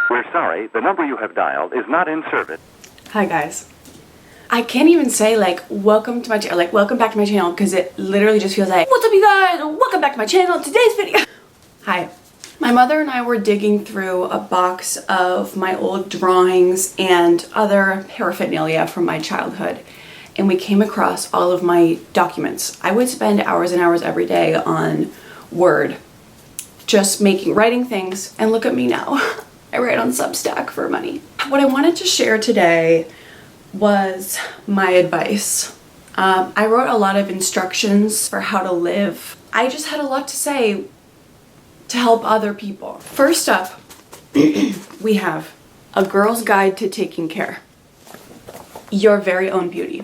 We're sorry, the number you have dialed is not in service. Hi guys. I can't even say like welcome to my channel, like welcome back to my channel, because it literally just feels like what's up you guys, welcome back to my channel. Today's video. Hi. My mother and I were digging through a box of my old drawings and other paraphernalia from my childhood, and we came across all of my documents. I would spend hours and hours every day on Word, just writing things, and look at me now. I write on Substack for money. What I wanted to share today was my advice. I wrote a lot of instructions for how to live. I just had a lot to say to help other people. First up, we have A Girl's Guide to Taking Care. Your very own beauty.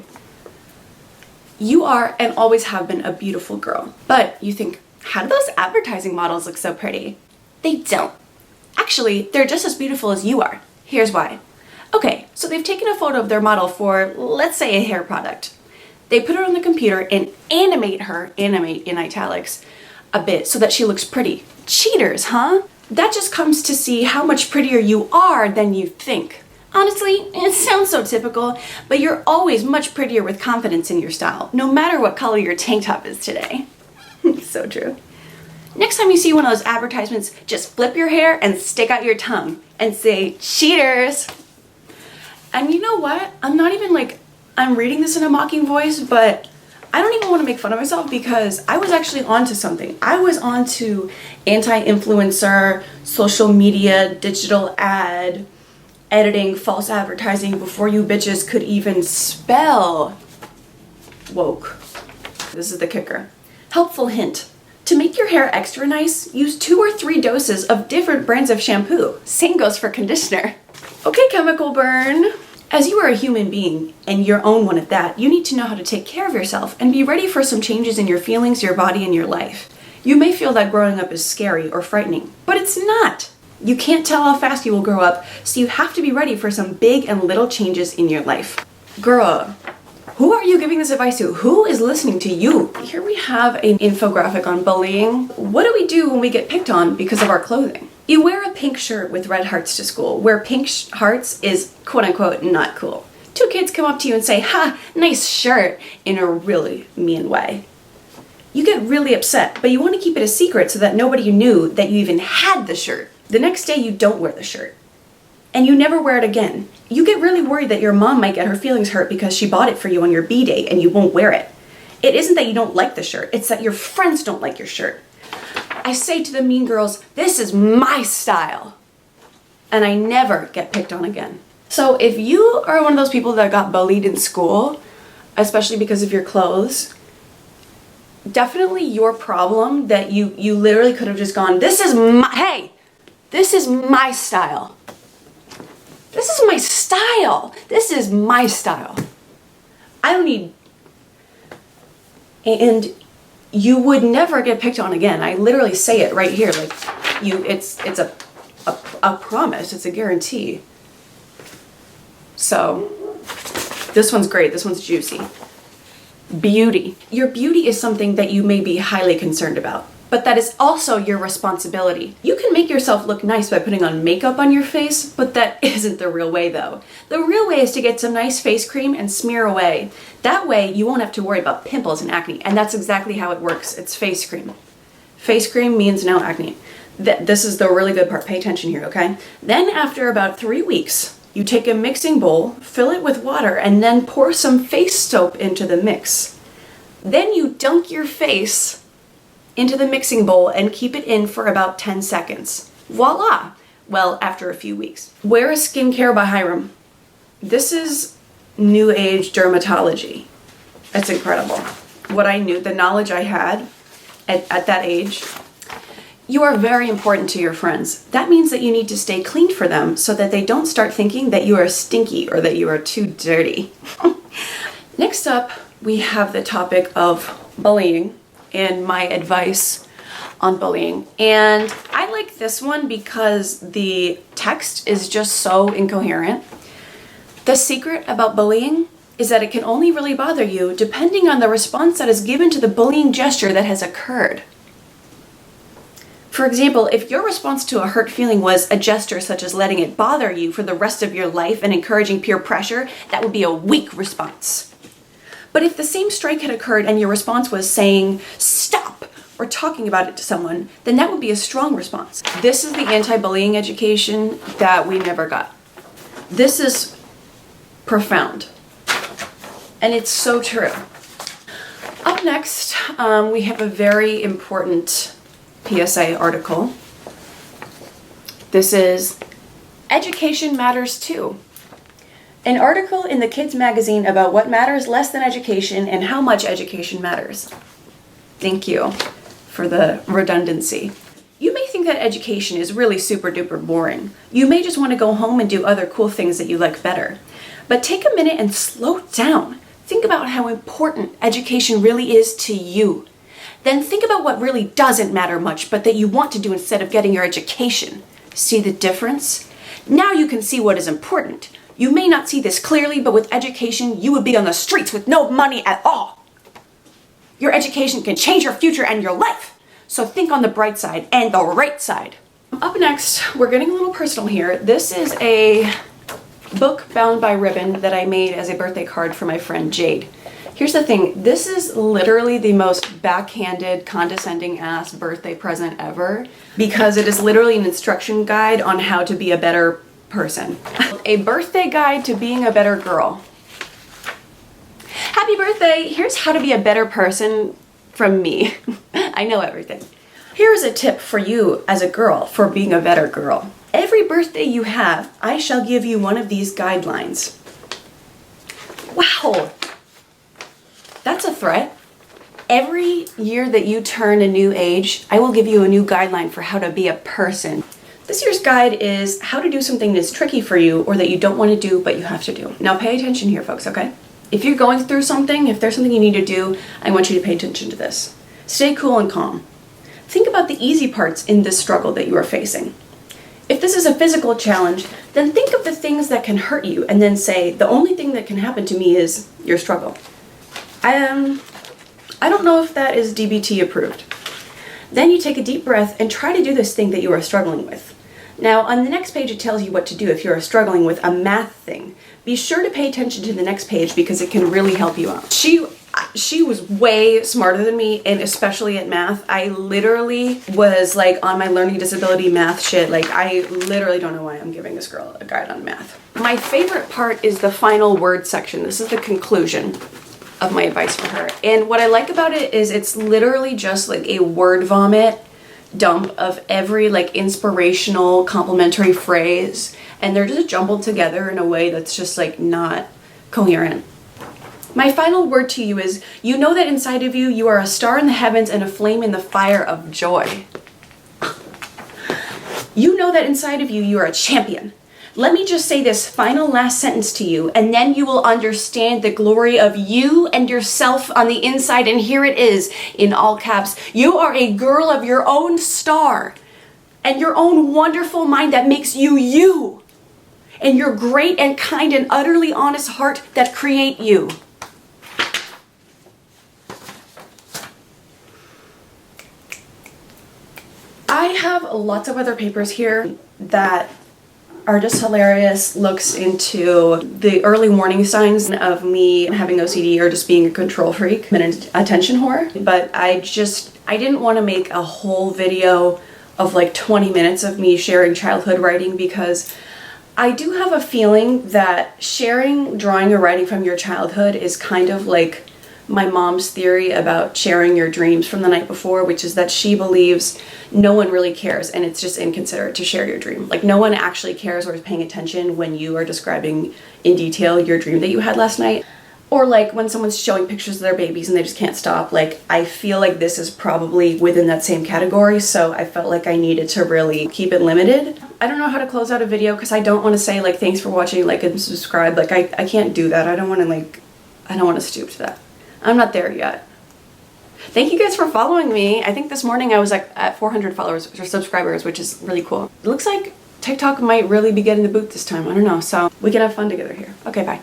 You are and always have been a beautiful girl. But you think, how do those advertising models look so pretty? They don't. Actually, they're just as beautiful as you are. Here's why. Okay, so they've taken a photo of their model for, let's say, a hair product. They put her on the computer and animate in italics, a bit so that she looks pretty. Cheaters, huh? That just comes to see how much prettier you are than you think. Honestly, it sounds so typical, but you're always much prettier with confidence in your style, no matter what color your tank top is today. So true. Next time you see one of those advertisements, just flip your hair and stick out your tongue and say, cheaters. And you know what? I'm not even I'm reading this in a mocking voice, but I don't even want to make fun of myself because I was actually onto something. I was onto anti-influencer, social media, digital ad, editing, false advertising before you bitches could even spell woke. This is the kicker. Helpful hint. To make your hair extra nice, use 2 or 3 doses of different brands of shampoo. Same goes for conditioner. Okay, chemical burn. As you are a human being, and your own one at that, you need to know how to take care of yourself and be ready for some changes in your feelings, your body, and your life. You may feel that growing up is scary or frightening, but it's not. You can't tell how fast you will grow up, so you have to be ready for some big and little changes in your life. Girl, who are you giving this advice to? Who is listening to you? Here we have an infographic on bullying. What do we do when we get picked on because of our clothing? You wear a pink shirt with red hearts to school, where pink hearts is quote unquote not cool. 2 kids come up to you and say, ha, nice shirt, in a really mean way. You get really upset, but you want to keep it a secret so that nobody knew that you even had the shirt. The next day you don't wear the shirt. And you never wear it again. You get really worried that your mom might get her feelings hurt because she bought it for you on your B-day and you won't wear it. It isn't that you don't like the shirt, it's that your friends don't like your shirt. I say to the mean girls, this is my style. And I never get picked on again. So if you are one of those people that got bullied in school, especially because of your clothes, definitely your problem that you literally could have just gone, this is my style. This is my style. This is my style. I don't need... And you would never get picked on again. I literally say it right here. It's a promise. It's a guarantee. So, this one's great. This one's juicy. Beauty. Your beauty is something that you may be highly concerned about, but that is also your responsibility. You can make yourself look nice by putting on makeup on your face, but that isn't the real way though. The real way is to get some nice face cream and smear away. That way you won't have to worry about pimples and acne, and that's exactly how it works. It's face cream. Face cream means no acne. This is the really good part. Pay attention here, okay? Then after about 3 weeks, you take a mixing bowl, fill it with water, and then pour some face soap into the mix. Then you dunk your face into the mixing bowl and keep it in for about 10 seconds. Voila! Well, after a few weeks. Where is Skincare by Hiram? This is new age dermatology. It's incredible. What I knew, the knowledge I had at that age. You are very important to your friends. That means that you need to stay clean for them so that they don't start thinking that you are stinky or that you are too dirty. Next up, we have the topic of bullying and my advice on bullying. And I like this one because the text is just so incoherent. The secret about bullying is that it can only really bother you depending on the response that is given to the bullying gesture that has occurred. For example, if your response to a hurt feeling was a gesture such as letting it bother you for the rest of your life and encouraging peer pressure, that would be a weak response. But if the same strike had occurred and your response was saying, stop, or talking about it to someone, then that would be a strong response. This is the anti-bullying education that we never got. This is profound. And it's so true. Up next, we have a very important PSA article. This is Education Matters Too. An article in the Kids magazine about what matters less than education and how much education matters. Thank you for the redundancy. You may think that education is really super duper boring. You may just want to go home and do other cool things that you like better. But take a minute and slow down. Think about how important education really is to you. Then think about what really doesn't matter much, but that you want to do instead of getting your education. See the difference? Now you can see what is important. You may not see this clearly, but with education, you would be on the streets with no money at all. Your education can change your future and your life. So think on the bright side and the right side. Up next, we're getting a little personal here. This is a book bound by ribbon that I made as a birthday card for my friend Jade. Here's the thing, this is literally the most backhanded, condescending ass birthday present ever because it is literally an instruction guide on how to be a better person. A birthday guide to being a better girl. Happy birthday! Here's how to be a better person from me. I know everything. Here's a tip for you as a girl for being a better girl. Every birthday you have, I shall give you one of these guidelines. Wow! That's a threat. Every year that you turn a new age, I will give you a new guideline for how to be a person. This year's guide is how to do something that's tricky for you or that you don't want to do but you have to do. Now pay attention here, folks, okay? If you're going through something, if there's something you need to do, I want you to pay attention to this. Stay cool and calm. Think about the easy parts in this struggle that you are facing. If this is a physical challenge, then think of the things that can hurt you and then say, the only thing that can happen to me is your struggle. I don't know if that is DBT approved. Then you take a deep breath and try to do this thing that you are struggling with. Now, on the next page, it tells you what to do if you're struggling with a math thing. Be sure to pay attention to the next page because it can really help you out. She was way smarter than me, and especially at math. I literally was like on my learning disability math shit. Like, I literally don't know why I'm giving this girl a guide on math. My favorite part is the final word section. This is the conclusion of my advice for her. And what I like about it is it's literally just like a word vomit dump of every like inspirational complimentary phrase, and they're just jumbled together in a way that's just like not coherent. My final word to you is, you know that inside of you, you are a star in the heavens and a flame in the fire of joy. You know that inside of you, you are a champion. Let me just say this final last sentence to you, and then you will understand the glory of you and yourself on the inside. And here it is in all caps. You are a girl of your own star and your own wonderful mind that makes you you, and your great and kind and utterly honest heart that create you. I have lots of other papers here that are just hilarious looks into the early warning signs of me having OCD or just being a control freak and an attention whore. But I didn't want to make a whole video of like 20 minutes of me sharing childhood writing, because I do have a feeling that sharing drawing or writing from your childhood is kind of like my mom's theory about sharing your dreams from the night before, which is that she believes no one really cares and it's just inconsiderate to share your dream. Like, no one actually cares or is paying attention when you are describing in detail your dream that you had last night. Or like when someone's showing pictures of their babies and they just can't stop. Like, I feel like this is probably within that same category, so I felt like I needed to really keep it limited. I don't know how to close out a video because I don't want to say like, thanks for watching, like and subscribe. Like, I can't do that. I don't want to stoop to that. I'm not there yet. Thank you guys for following me. I think this morning I was like at 400 followers or subscribers, which is really cool. It looks like TikTok might really be getting the boot this time. I don't know. So we can have fun together here. Okay, bye.